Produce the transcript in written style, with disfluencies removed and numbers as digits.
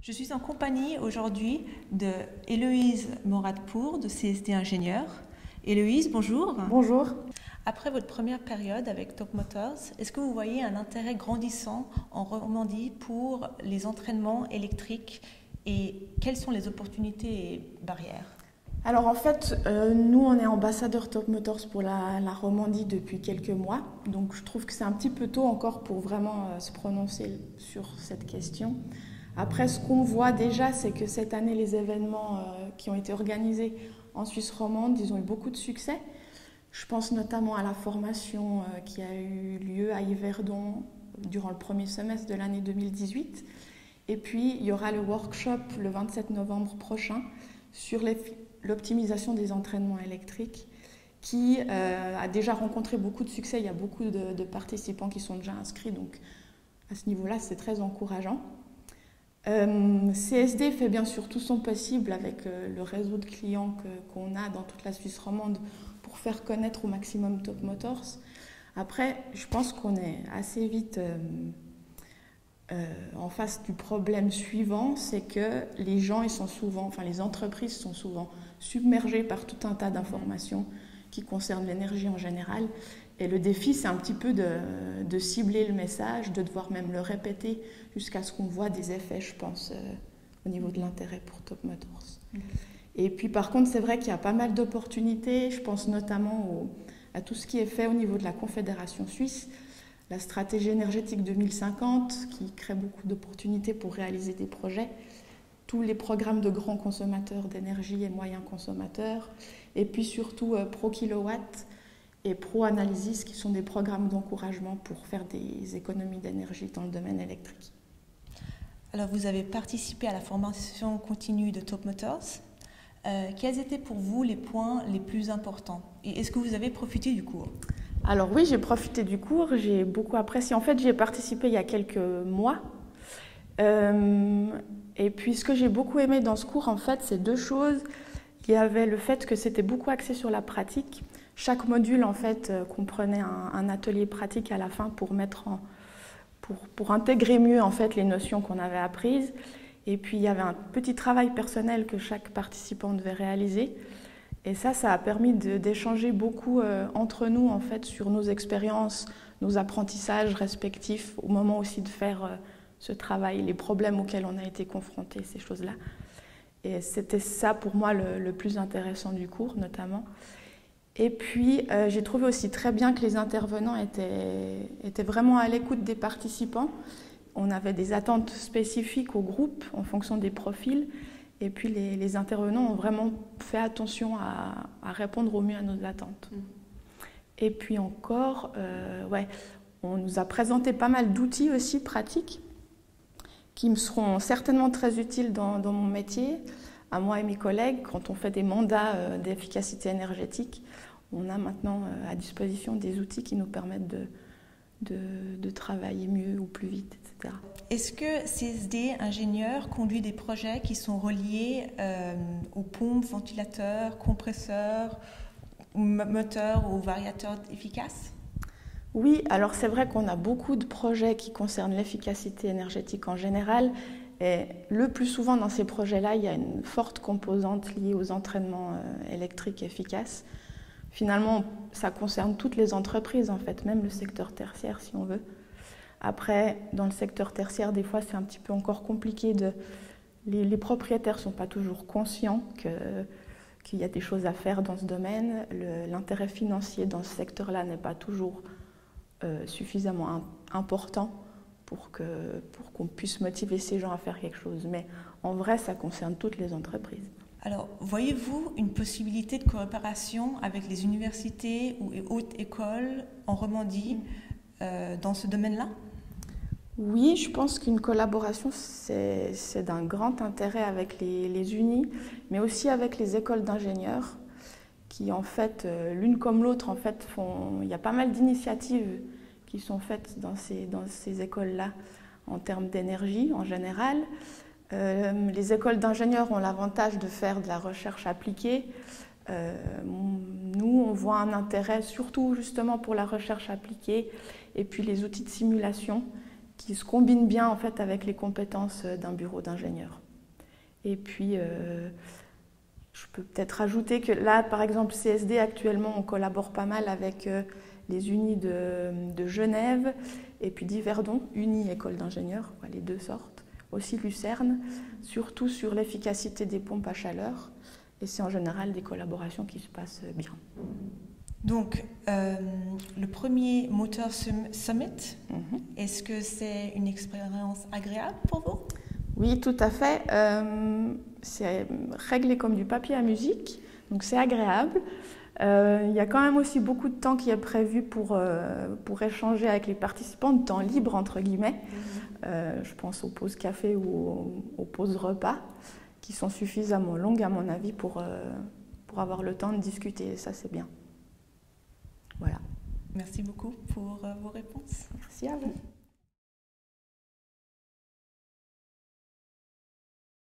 Je suis en compagnie aujourd'hui de Héloïse Moradpour de CSD Ingénieur. Héloïse, bonjour. Bonjour. Après votre première période avec Top Motors, est-ce que vous voyez un intérêt grandissant en Romandie pour les entraînements électriques et quelles sont les opportunités et barrières? Alors en fait, nous on est ambassadeur Top Motors pour la Romandie depuis quelques mois, donc je trouve que c'est un petit peu tôt encore pour vraiment se prononcer sur cette question. Après, ce qu'on voit déjà, c'est que cette année, les événements qui ont été organisés en Suisse romande, ils ont eu beaucoup de succès. Je pense notamment à la formation qui a eu lieu à Yverdon durant le premier semestre de l'année 2018. Et puis, il y aura le workshop le 27 novembre prochain sur l'optimisation des entraînements électriques qui a déjà rencontré beaucoup de succès. Il y a beaucoup de participants qui sont déjà inscrits, donc à ce niveau-là, c'est très encourageant. CSD fait bien sûr tout son possible avec le réseau de clients qu'on a dans toute la Suisse romande pour faire connaître au maximum Top Motors. Après, je pense qu'on est assez vite en face du problème suivant, c'est que les gens, les entreprises sont souvent submergées par tout un tas d'informations qui concernent l'énergie en général. Et le défi, c'est un petit peu de cibler le message, de devoir même le répéter jusqu'à ce qu'on voit des effets, je pense, au niveau de l'intérêt pour Top Motors. Et puis par contre, c'est vrai qu'il y a pas mal d'opportunités. Je pense notamment à tout ce qui est fait au niveau de la Confédération suisse, la stratégie énergétique 2050 qui crée beaucoup d'opportunités pour réaliser des projets, tous les programmes de grands consommateurs d'énergie et moyens consommateurs, et puis surtout ProKilowatt et ProAnalysis qui sont des programmes d'encouragement pour faire des économies d'énergie dans le domaine électrique. Alors, vous avez participé à la formation continue de Top Motors. Quels étaient pour vous les points les plus importants? Et est-ce que vous avez profité du cours? Alors oui, j'ai profité du cours, j'ai beaucoup apprécié. En fait, j'y ai participé il y a quelques mois. Et puis, ce que j'ai beaucoup aimé dans ce cours, en fait, c'est deux choses. Il y avait le fait que c'était beaucoup axé sur la pratique. Chaque module, en fait, comprenait un atelier pratique à la fin pour intégrer mieux, en fait, les notions qu'on avait apprises. Et puis, il y avait un petit travail personnel que chaque participant devait réaliser. Et ça a permis d'échanger beaucoup entre nous, en fait, sur nos expériences, nos apprentissages respectifs, au moment aussi de faire ce travail, les problèmes auxquels on a été confrontés, ces choses-là. Et c'était ça, pour moi, le plus intéressant du cours, notamment. Et puis, j'ai trouvé aussi très bien que les intervenants étaient vraiment à l'écoute des participants. On avait des attentes spécifiques au groupe en fonction des profils. Et puis, les intervenants ont vraiment fait attention à répondre au mieux à nos attentes. Et puis encore, on nous a présenté pas mal d'outils aussi pratiques qui me seront certainement très utiles dans mon métier, à moi et mes collègues, quand on fait des mandats d'efficacité énergétique. On a maintenant à disposition des outils qui nous permettent de travailler mieux ou plus vite, etc. Est-ce que CSD Ingénieur conduit des projets qui sont reliés aux pompes, ventilateurs, compresseurs, moteurs ou variateurs efficaces? Oui, alors c'est vrai qu'on a beaucoup de projets qui concernent l'efficacité énergétique en général. Et le plus souvent dans ces projets-là, il y a une forte composante liée aux entraînements électriques efficaces. Finalement, ça concerne toutes les entreprises, en fait, même le secteur tertiaire, si on veut. Après, dans le secteur tertiaire, des fois, c'est un petit peu encore compliqué. Les propriétaires ne sont pas toujours conscients qu'il y a des choses à faire dans ce domaine. L'intérêt financier dans ce secteur-là n'est pas toujours suffisamment important pour qu'on puisse motiver ces gens à faire quelque chose. Mais en vrai, ça concerne toutes les entreprises. Alors, voyez-vous une possibilité de coopération avec les universités ou hautes écoles en Romandie dans ce domaine-là? Oui, je pense qu'une collaboration, c'est d'un grand intérêt avec les unis, mais aussi avec les écoles d'ingénieurs qui, en fait, l'une comme l'autre, en fait, il y a pas mal d'initiatives qui sont faites dans ces écoles-là en termes d'énergie en général. Les écoles d'ingénieurs ont l'avantage de faire de la recherche appliquée. Nous, on voit un intérêt surtout justement pour la recherche appliquée et puis les outils de simulation. qui se combine bien en fait avec les compétences d'un bureau d'ingénieur. Et puis, je peux peut-être rajouter que là, par exemple, CSD, actuellement, on collabore pas mal avec les unis de Genève et puis d'Yverdon, Uni École d'ingénieurs, les deux sortes. Aussi Lucerne, surtout sur l'efficacité des pompes à chaleur. Et c'est en général des collaborations qui se passent bien. Donc, le premier Motor Summit, est-ce que c'est une expérience agréable pour vous? Oui, tout à fait. C'est réglé comme du papier à musique, donc c'est agréable. Il y a quand même aussi beaucoup de temps qui est prévu pour échanger avec les participants, de temps libre entre guillemets. Je pense aux pauses café ou aux pauses repas, qui sont suffisamment longues à mon avis pour avoir le temps de discuter. Ça, c'est bien. Voilà. Merci beaucoup pour vos réponses. Merci à vous.